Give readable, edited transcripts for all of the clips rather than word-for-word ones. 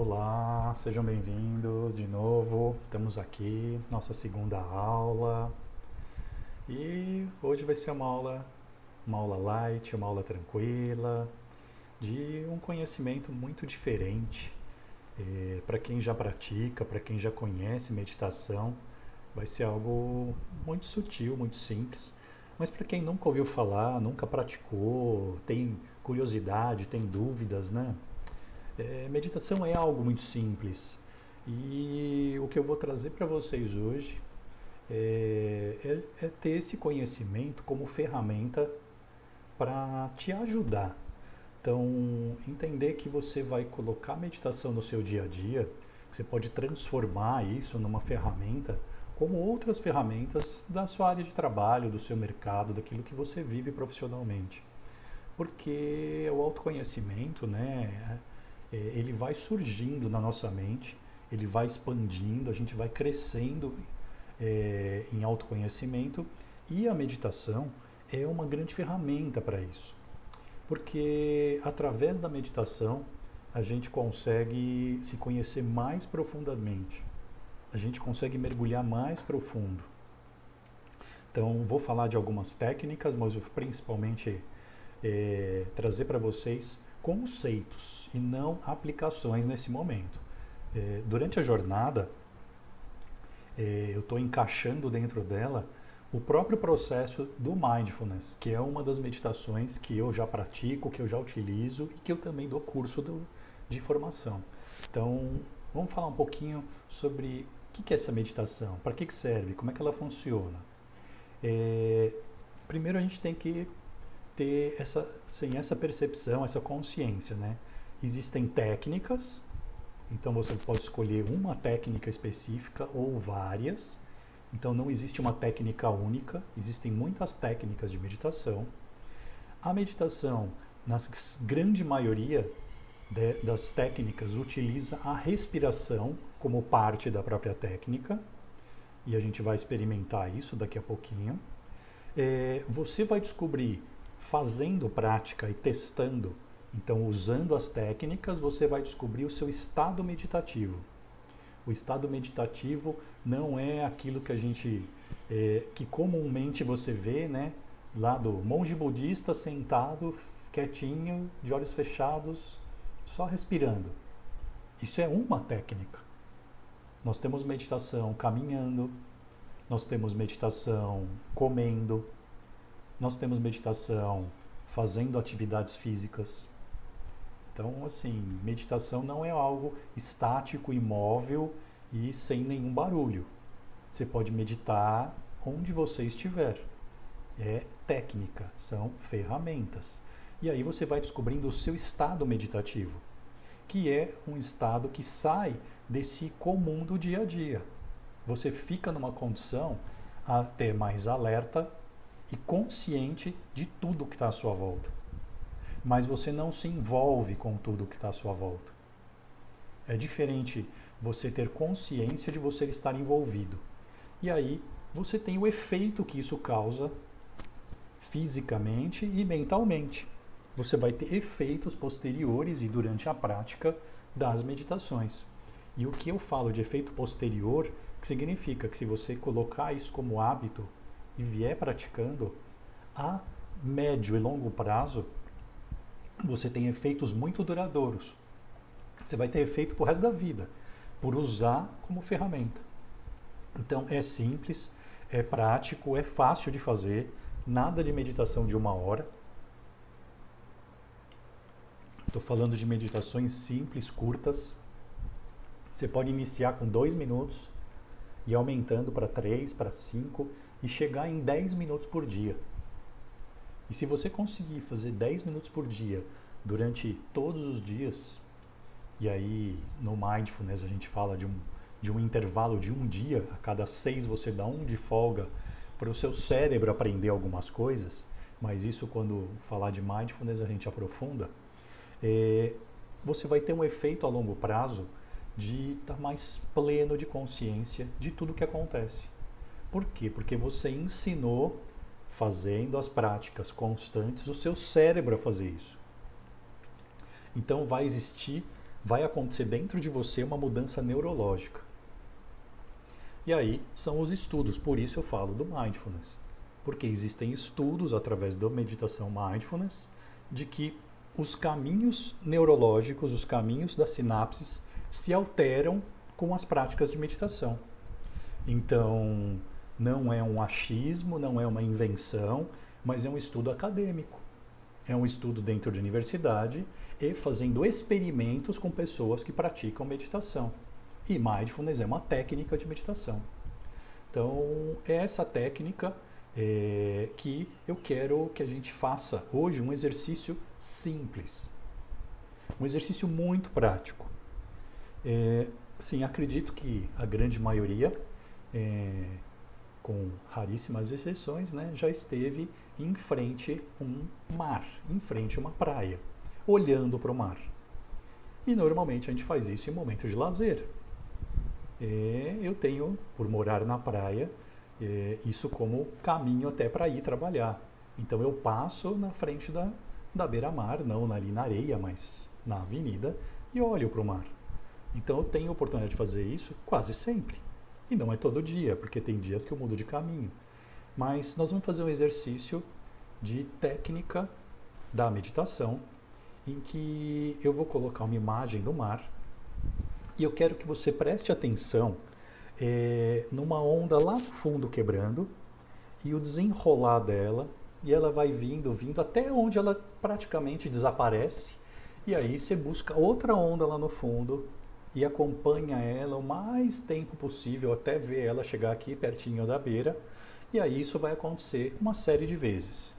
Olá, sejam bem-vindos de novo. Estamos aqui, nossa segunda aula. E hoje vai ser uma aula light, uma aula tranquila, de um conhecimento muito diferente. Para quem já pratica, para quem já conhece meditação, vai ser algo muito sutil, muito simples. Mas para quem nunca ouviu falar, nunca praticou, tem curiosidade, tem dúvidas, né? Meditação é algo muito simples. E o que eu vou trazer para vocês hoje é ter esse conhecimento como ferramenta para te ajudar. Então, entender que você vai colocar a meditação no seu dia a dia, que você pode transformar isso numa ferramenta, como outras ferramentas da sua área de trabalho, do seu mercado, daquilo que você vive profissionalmente. Porque o autoconhecimento, né, ele vai surgindo na nossa mente, ele vai expandindo, a gente vai crescendo em autoconhecimento e a meditação é uma grande ferramenta para isso. Porque através da meditação a gente consegue se conhecer mais profundamente, a gente consegue mergulhar mais profundo. Então, vou falar de algumas técnicas, mas eu principalmente trazer para vocês conceitos e não aplicações nesse momento. Durante a jornada, eu estou encaixando dentro dela o próprio processo do mindfulness, que é uma das meditações que eu já pratico, que eu já utilizo e que eu também dou curso de formação. Então, vamos falar um pouquinho sobre o que é essa meditação, para que serve, como é que ela funciona. Primeiro a gente tem que ter essa percepção, essa consciência, né? Existem técnicas, então você pode escolher uma técnica específica ou várias. Então não existe uma técnica única, existem muitas técnicas de meditação. A meditação, na grande maioria das técnicas, utiliza a respiração como parte da própria técnica, e a gente vai experimentar isso daqui a pouquinho. Você vai descobrir, fazendo prática e testando, então usando as técnicas, você vai descobrir o seu estado meditativo. O estado meditativo não é aquilo que que comumente você vê, né, lá do monge budista sentado, quietinho, de olhos fechados, só respirando. Isso é uma técnica. Nós temos meditação caminhando, nós temos meditação comendo, nós temos meditação fazendo atividades físicas. Então, assim, meditação não é algo estático, imóvel e sem nenhum barulho. Você pode meditar onde você estiver. É técnica, são ferramentas. E aí você vai descobrindo o seu estado meditativo, que é um estado que sai desse comum do dia a dia. Você fica numa condição até mais alerta e consciente de tudo que está à sua volta. Mas você não se envolve com tudo que está à sua volta. É diferente você ter consciência de você estar envolvido. E aí você tem o efeito que isso causa fisicamente e mentalmente. Você vai ter efeitos posteriores e durante a prática das meditações. E o que eu falo de efeito posterior, que significa que se você colocar isso como hábito e vier praticando, a médio e longo prazo, você tem efeitos muito duradouros. Você vai ter efeito pro resto da vida, por usar como ferramenta. Então é simples, é prático, é fácil de fazer, nada de meditação de 1 hora. Estou falando de meditações simples, curtas. Você pode iniciar com 2 minutos e aumentando para 3, para 5 e chegar em 10 minutos por dia. E se você conseguir fazer 10 minutos por dia durante todos os dias, e aí no Mindfulness a gente fala de um intervalo de 1 dia, a cada 6 você dá 1 de folga para o seu cérebro aprender algumas coisas, mas isso quando falar de Mindfulness a gente aprofunda, você vai ter um efeito a longo prazo de estar mais pleno de consciência de tudo que acontece. Por quê? Porque você ensinou, fazendo as práticas constantes, o seu cérebro a fazer isso. Então vai existir vai acontecer dentro de você uma mudança neurológica. E aí são os estudos, por isso eu falo do mindfulness. Porque existem estudos através da meditação mindfulness de que os caminhos neurológicos, os caminhos das sinapses se alteram com as práticas de meditação. Então, não é um achismo, não é uma invenção, mas é um estudo acadêmico. É um estudo dentro de universidade e fazendo experimentos com pessoas que praticam meditação. E mindfulness é uma técnica de meditação. Então, é essa técnica que eu quero que a gente faça hoje um exercício simples. Um exercício muito prático. Sim, acredito que a grande maioria, com raríssimas exceções, né, já esteve em frente a um mar, em frente a uma praia, olhando para o mar. E normalmente a gente faz isso em momentos de lazer. Eu tenho, por morar na praia, isso como caminho até para ir trabalhar. Então eu passo na frente da beira-mar, não ali na areia, mas na avenida, e olho para o mar. Então eu tenho a oportunidade de fazer isso quase sempre. E não é todo dia, porque tem dias que eu mudo de caminho. Mas nós vamos fazer um exercício de técnica da meditação, em que eu vou colocar uma imagem do mar e eu quero que você preste atenção numa onda lá no fundo quebrando e o desenrolar dela, e ela vai vindo até onde ela praticamente desaparece, e aí você busca outra onda lá no fundo e acompanha ela o mais tempo possível até ver ela chegar aqui pertinho da beira, e aí isso vai acontecer uma série de vezes.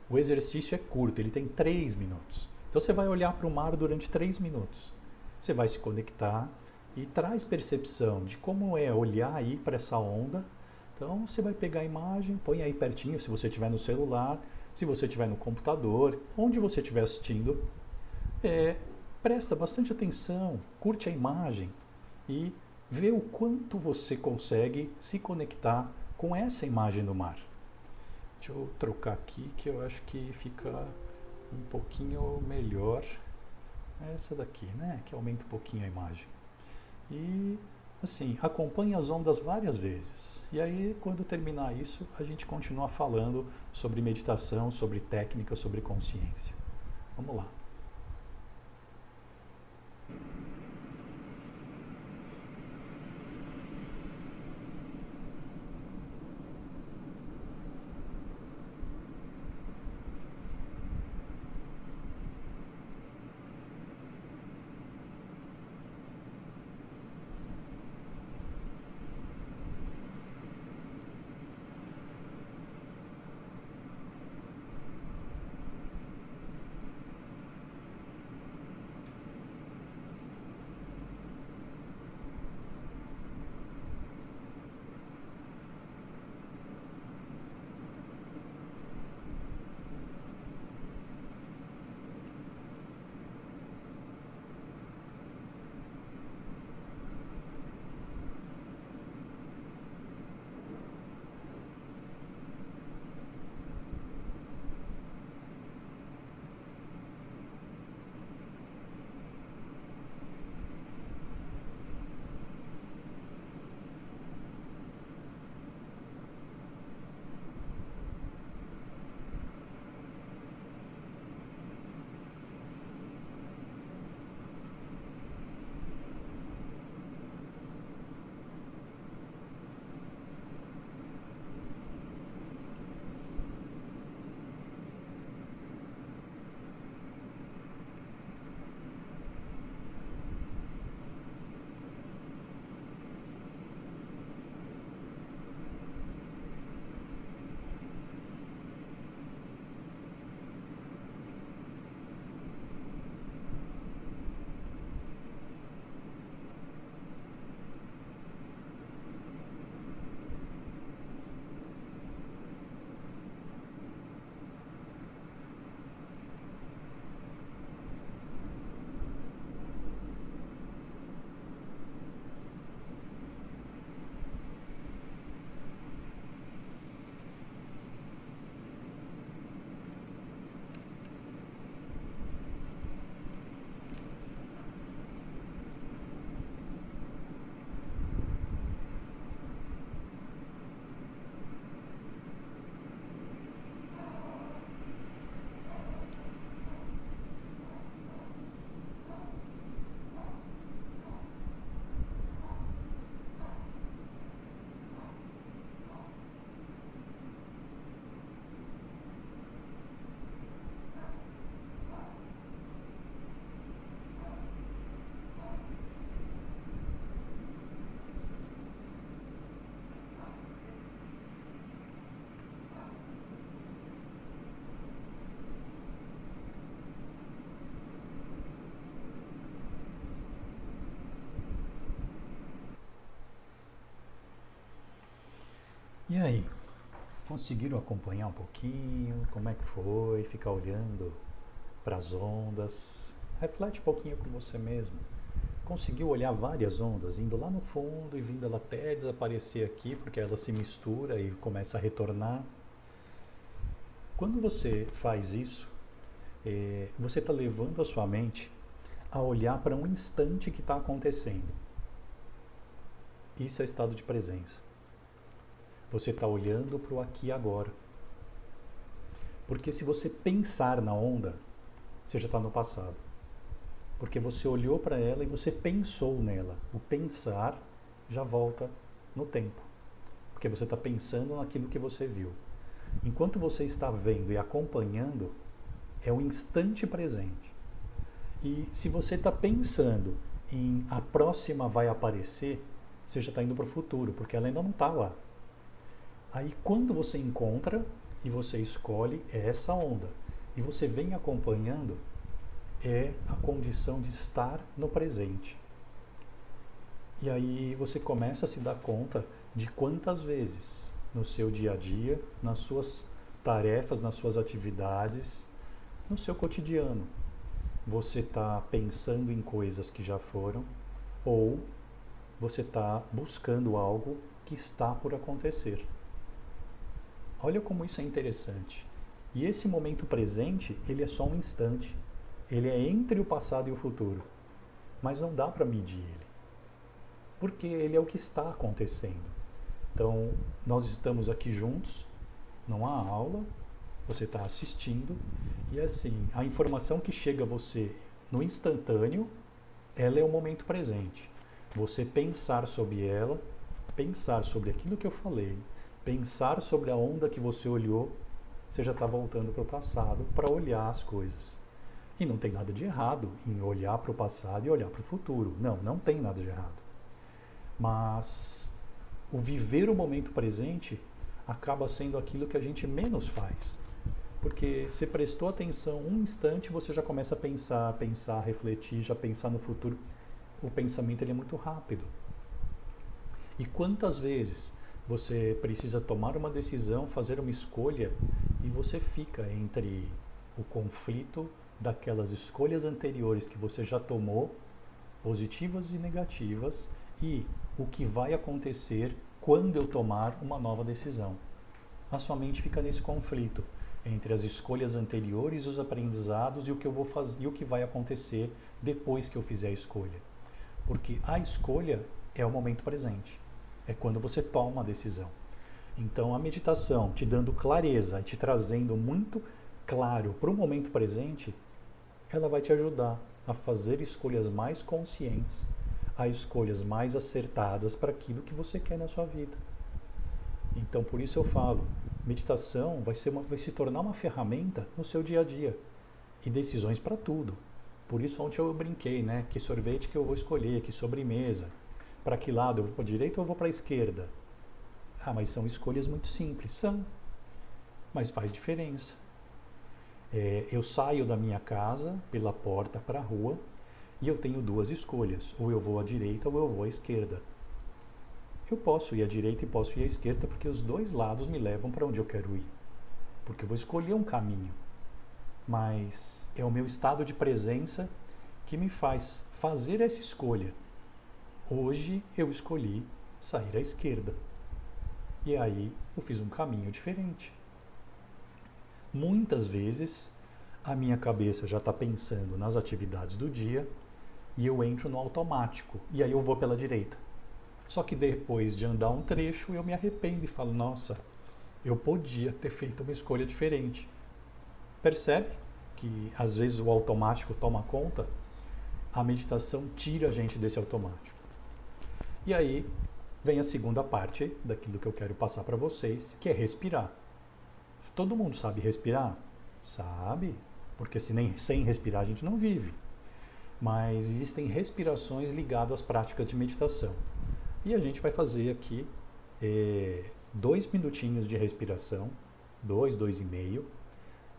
O exercício é curto, ele tem 3 minutos. Então você vai olhar para o mar durante 3 minutos. Você vai se conectar e traz percepção de como é olhar aí para essa onda. Então você vai pegar a imagem, põe aí pertinho, se você estiver no celular, se você estiver no computador, onde você estiver assistindo. Presta bastante atenção, curte a imagem e vê o quanto você consegue se conectar com essa imagem do mar. Deixa eu trocar aqui que eu acho que fica um pouquinho melhor. Essa daqui, né? Que aumenta um pouquinho a imagem. E assim, acompanhe as ondas várias vezes. E aí, quando terminar isso, a gente continua falando sobre meditação, sobre técnica, sobre consciência. Vamos lá. E aí, conseguiram acompanhar um pouquinho? Como é que foi? Ficar olhando para as ondas? Reflete um pouquinho com você mesmo. Conseguiu olhar várias ondas, indo lá no fundo e vindo ela até desaparecer aqui, porque ela se mistura e começa a retornar. Quando você faz isso, você está levando a sua mente a olhar para um instante que está acontecendo. Isso é estado de presença. Você está olhando para o aqui e agora. Porque se você pensar na onda, você já está no passado. Porque você olhou para ela e você pensou nela. O pensar já volta no tempo. Porque você está pensando naquilo que você viu. Enquanto você está vendo e acompanhando, é o instante presente. E se você está pensando em a próxima vai aparecer, você já está indo para o futuro, porque ela ainda não está lá. Aí quando você encontra e você escolhe, é essa onda. E você vem acompanhando, é a condição de estar no presente. E aí você começa a se dar conta de quantas vezes no seu dia a dia, nas suas tarefas, nas suas atividades, no seu cotidiano, você está pensando em coisas que já foram ou você está buscando algo que está por acontecer. Olha como isso é interessante. E esse momento presente, ele é só um instante. Ele é entre o passado e o futuro. Mas não dá para medir ele. Porque ele é o que está acontecendo. Então, nós estamos aqui juntos, não há aula, você está assistindo, e assim, a informação que chega a você no instantâneo, ela é o momento presente. Você pensar sobre ela, pensar sobre aquilo que eu falei, pensar sobre a onda que você olhou, você já está voltando para o passado para olhar as coisas. E não tem nada de errado em olhar para o passado e olhar para o futuro. Não, não tem nada de errado. Mas o viver o momento presente acaba sendo aquilo que a gente menos faz. Porque você prestou atenção um instante, você já começa a pensar, refletir, já pensar no futuro. O pensamento ele é muito rápido. E quantas vezes você precisa tomar uma decisão, fazer uma escolha, e você fica entre o conflito daquelas escolhas anteriores que você já tomou, positivas e negativas, e o que vai acontecer quando eu tomar uma nova decisão. A sua mente fica nesse conflito entre as escolhas anteriores, os aprendizados e o que eu vou fazer e o que vai acontecer depois que eu fizer a escolha. Porque a escolha é o momento presente. É quando você toma a decisão. Então a meditação te dando clareza e te trazendo muito claro para o momento presente, ela vai te ajudar a fazer escolhas mais conscientes, a escolhas mais acertadas para aquilo que você quer na sua vida. Então por isso eu falo, meditação vai se tornar uma ferramenta no seu dia a dia e decisões para tudo. Por isso ontem eu brinquei, né? Que sorvete que eu vou escolher, que sobremesa, para que lado eu vou para a direita ou eu vou para a esquerda? Ah, mas são escolhas muito simples, são, mas faz diferença. Eu saio da minha casa pela porta para a rua e eu tenho duas escolhas, ou eu vou à direita ou eu vou à esquerda. Eu posso ir à direita e posso ir à esquerda porque os dois lados me levam para onde eu quero ir. Porque eu vou escolher um caminho. Mas é o meu estado de presença que me faz fazer essa escolha. Hoje eu escolhi sair à esquerda. E aí eu fiz um caminho diferente. Muitas vezes a minha cabeça já está pensando nas atividades do dia e eu entro no automático. E aí eu vou pela direita. Só que depois de andar um trecho, eu me arrependo e falo, nossa, eu podia ter feito uma escolha diferente. Percebe que às vezes o automático toma conta? A meditação tira a gente desse automático. E aí vem a segunda parte daquilo que eu quero passar para vocês, que é respirar. Todo mundo sabe respirar? Sabe, porque sem respirar a gente não vive. Mas existem respirações ligadas às práticas de meditação. E a gente vai fazer aqui 2 minutinhos de respiração, 2,5,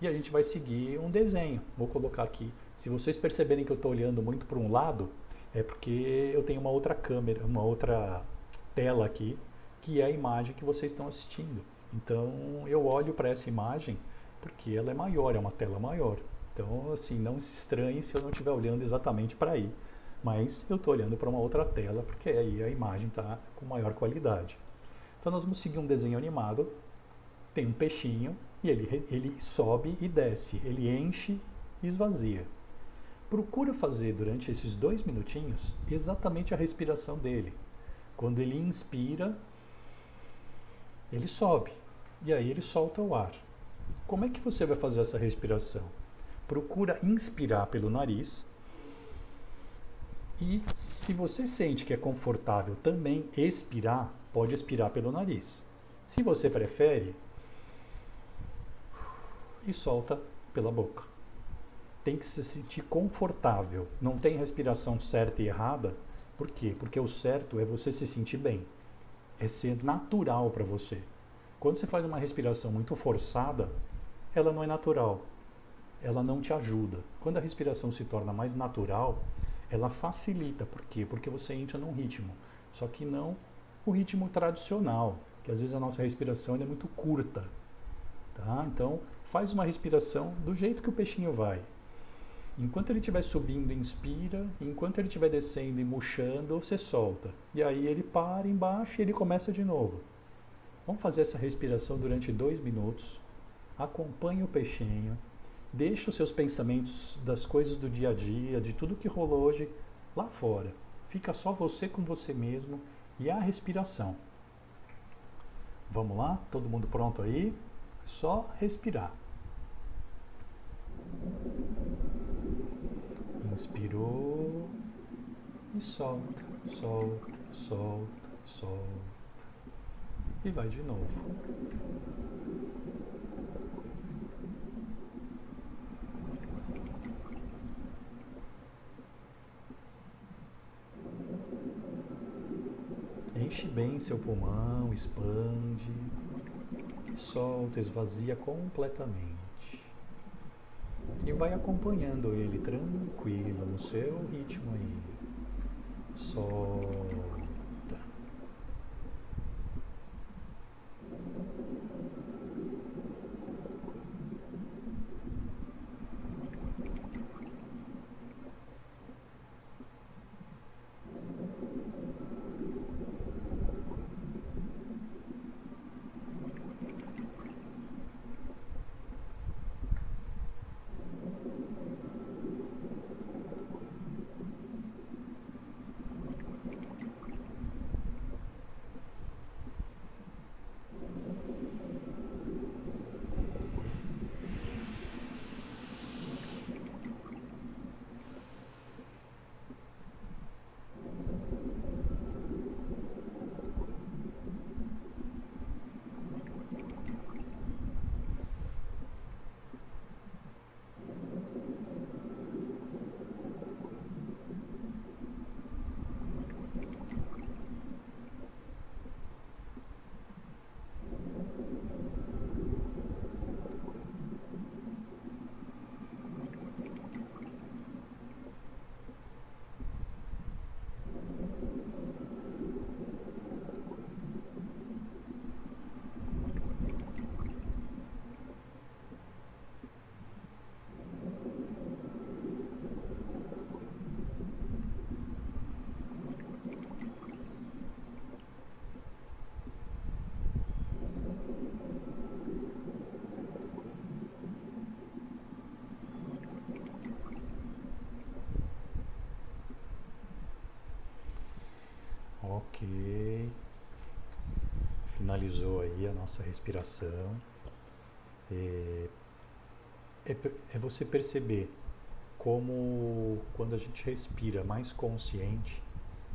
e a gente vai seguir um desenho. Vou colocar aqui. Se vocês perceberem que eu estou olhando muito para um lado, é porque eu tenho uma outra câmera, uma outra tela aqui, que é a imagem que vocês estão assistindo. Então, eu olho para essa imagem porque ela é maior, é uma tela maior. Então, assim, não se estranhe se eu não estiver olhando exatamente para aí. Mas eu estou olhando para uma outra tela porque aí a imagem está com maior qualidade. Então, nós vamos seguir um desenho animado. Tem um peixinho e ele sobe e desce, ele enche e esvazia. Procura fazer durante esses 2 minutinhos exatamente a respiração dele. Quando ele inspira, ele sobe e aí ele solta o ar. Como é que você vai fazer essa respiração? Procura inspirar pelo nariz e, se você sente que é confortável também expirar, pode expirar pelo nariz. Se você prefere, e solta pela boca. Tem que se sentir confortável. Não tem respiração certa e errada. Por quê? Porque o certo é você se sentir bem. É ser natural para você. Quando você faz uma respiração muito forçada, ela não é natural. Ela não te ajuda. Quando a respiração se torna mais natural, ela facilita. Por quê? Porque você entra num ritmo. Só que não o ritmo tradicional, que às vezes a nossa respiração é muito curta. Tá? Então, faz uma respiração do jeito que o peixinho vai. Enquanto ele estiver subindo, inspira. Enquanto ele estiver descendo e murchando, você solta. E aí ele para embaixo e ele começa de novo. Vamos fazer essa respiração durante 2 minutos. Acompanhe o peixinho. Deixa os seus pensamentos das coisas do dia a dia, de tudo que rolou hoje, lá fora. Fica só você com você mesmo e a respiração. Vamos lá? Todo mundo pronto aí? Só respirar. Inspirou e solta, solta, solta, solta. E vai de novo. Enche bem seu pulmão, expande. Solta, esvazia completamente. E vai acompanhando ele tranquilo, no seu ritmo aí. Solta. Ok. Finalizou aí a nossa respiração. É você perceber como quando a gente respira mais consciente,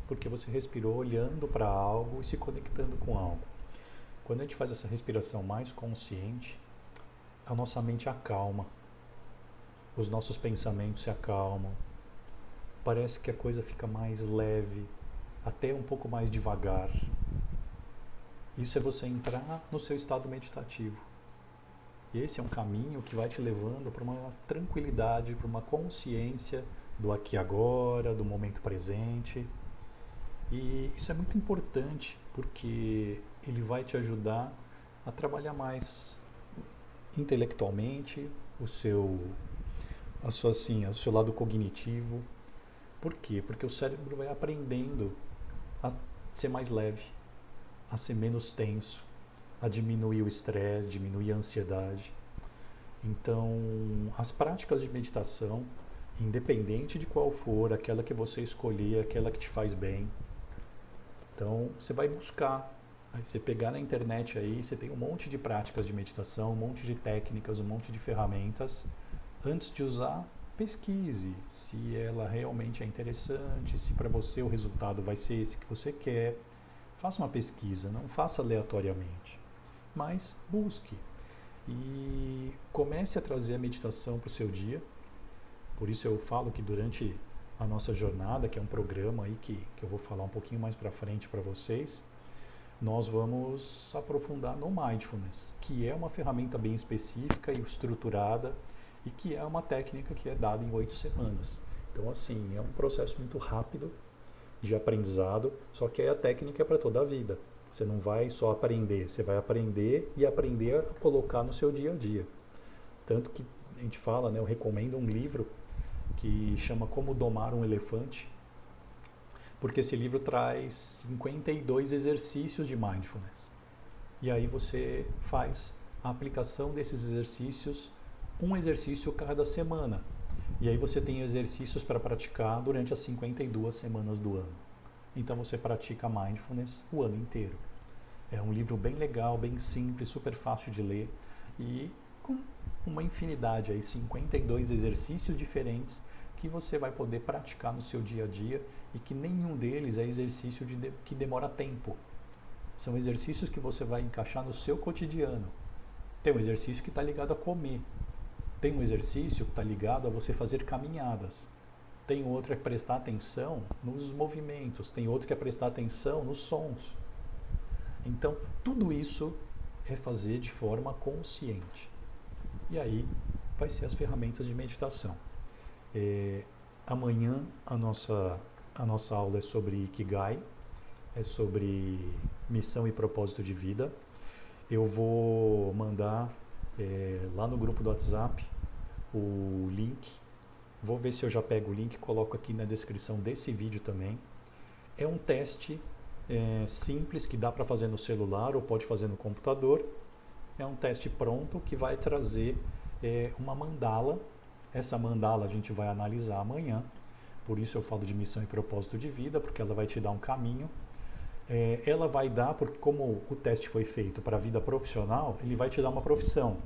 porque você respirou olhando para algo e se conectando com algo. Quando a gente faz essa respiração mais consciente, a nossa mente acalma, os nossos pensamentos se acalmam, parece que a coisa fica mais leve, até um pouco mais devagar. Isso é você entrar no seu estado meditativo. E esse é um caminho que vai te levando para uma tranquilidade, para uma consciência do aqui e agora, do momento presente. E isso é muito importante, porque ele vai te ajudar a trabalhar mais intelectualmente, o seu lado cognitivo. Por quê? Porque o cérebro vai aprendendo a ser mais leve, a ser menos tenso, a diminuir o estresse, diminuir a ansiedade. Então, as práticas de meditação, independente de qual for, aquela que você escolher, aquela que te faz bem, então você vai buscar. Aí você pegar na internet aí, você tem um monte de práticas de meditação, um monte de técnicas, um monte de ferramentas. Antes de usar, pesquise se ela realmente é interessante, se para você o resultado vai ser esse que você quer. Faça uma pesquisa, não faça aleatoriamente, mas busque. E comece a trazer a meditação para o seu dia. Por isso eu falo que durante a nossa jornada, que é um programa aí que eu vou falar um pouquinho mais para frente para vocês, nós vamos aprofundar no Mindfulness, que é uma ferramenta bem específica e estruturada e que é uma técnica que é dada em 8 semanas. Então, assim, é um processo muito rápido de aprendizado, só que a técnica é para toda a vida. Você não vai só aprender, você vai aprender e aprender a colocar no seu dia a dia. Tanto que a gente fala, né, eu recomendo um livro que chama Como Domar um Elefante, porque esse livro traz 52 exercícios de mindfulness. E aí você faz a aplicação desses exercícios, um exercício cada semana. E aí você tem exercícios para praticar durante as 52 semanas do ano. Então você pratica mindfulness o ano inteiro. É um livro bem legal, bem simples, super fácil de ler e com uma infinidade aí, 52 exercícios diferentes que você vai poder praticar no seu dia a dia e que nenhum deles é exercício que demora tempo. São exercícios que você vai encaixar no seu cotidiano. Tem um exercício que está ligado a comer. Tem um exercício que está ligado a você fazer caminhadas. Tem outro que é prestar atenção nos movimentos. Tem outro que é prestar atenção nos sons. Então, tudo isso é fazer de forma consciente. E aí vai ser as ferramentas de meditação. Amanhã a nossa aula é sobre Ikigai, é sobre missão e propósito de vida. Eu vou mandar lá no grupo do WhatsApp o link. Vou ver se eu já pego o link e coloco aqui na descrição desse vídeo também. É um teste simples que dá para fazer no celular ou pode fazer no computador. É um teste pronto que vai trazer uma mandala. Essa mandala a gente vai analisar amanhã. Por isso eu falo de missão e propósito de vida, porque ela vai te dar um caminho. Ela vai dar, porque como o teste foi feito para a vida profissional, ele vai te dar uma profissão.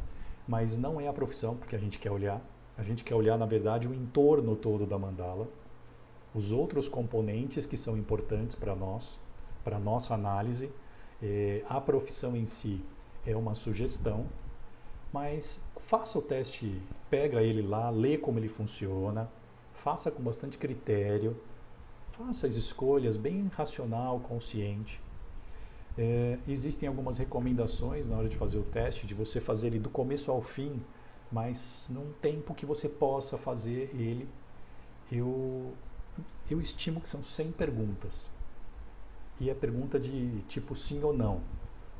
Mas não é a profissão porque a gente quer olhar. A gente quer olhar, na verdade, o entorno todo da mandala. Os outros componentes que são importantes para nós, para a nossa análise. A profissão em si é uma sugestão, mas faça o teste, pega ele lá, lê como ele funciona, faça com bastante critério, faça as escolhas bem racional, consciente. Existem algumas recomendações na hora de fazer o teste, de você fazer ele do começo ao fim, mas num tempo que você possa fazer ele. Eu estimo que são 100 perguntas. E é pergunta de tipo sim ou não.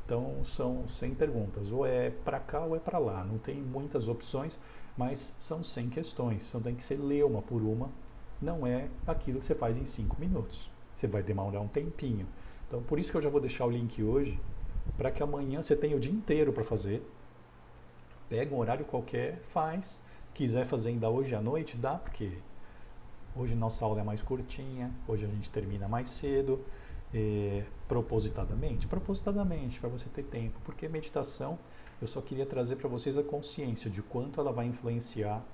Então são 100 perguntas, ou é para cá ou é para lá, não tem muitas opções, mas são 100 questões, então tem que ser ler uma por uma, não é aquilo que você faz em 5 minutos, você vai demorar um tempinho. Então por isso que eu já vou deixar o link hoje, para que amanhã você tenha o dia inteiro para fazer, pega um horário qualquer, faz, quiser fazer ainda hoje à noite, dá, porque hoje nossa aula é mais curtinha, hoje a gente termina mais cedo, propositadamente, para você ter tempo, porque meditação, eu só queria trazer para vocês a consciência de quanto ela vai influenciar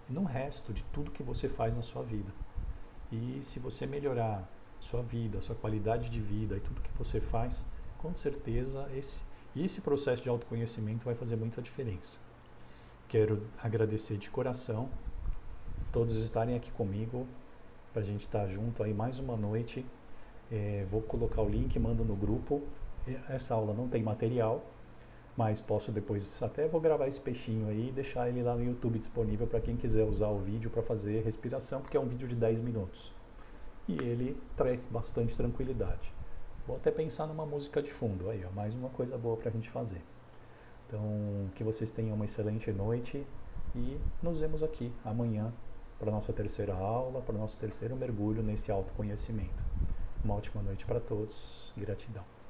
no resto de tudo que você faz na sua vida. E se você melhorar sua vida, sua qualidade de vida e tudo que você faz, com certeza esse processo de autoconhecimento vai fazer muita diferença. Quero agradecer de coração todos estarem aqui comigo, para a gente estar junto aí mais uma noite. Vou colocar o link, mando no grupo. Essa aula não tem material, mas posso depois, até vou gravar esse peixinho aí e deixar ele lá no YouTube disponível para quem quiser usar o vídeo para fazer respiração, porque é um vídeo de 10 minutos. E ele traz bastante tranquilidade. Vou até pensar numa música de fundo, aí ó, mais uma coisa boa para a gente fazer. Então, que vocês tenham uma excelente noite e nos vemos aqui amanhã para a nossa terceira aula, para o nosso terceiro mergulho nesse autoconhecimento. Uma ótima noite para todos. Gratidão.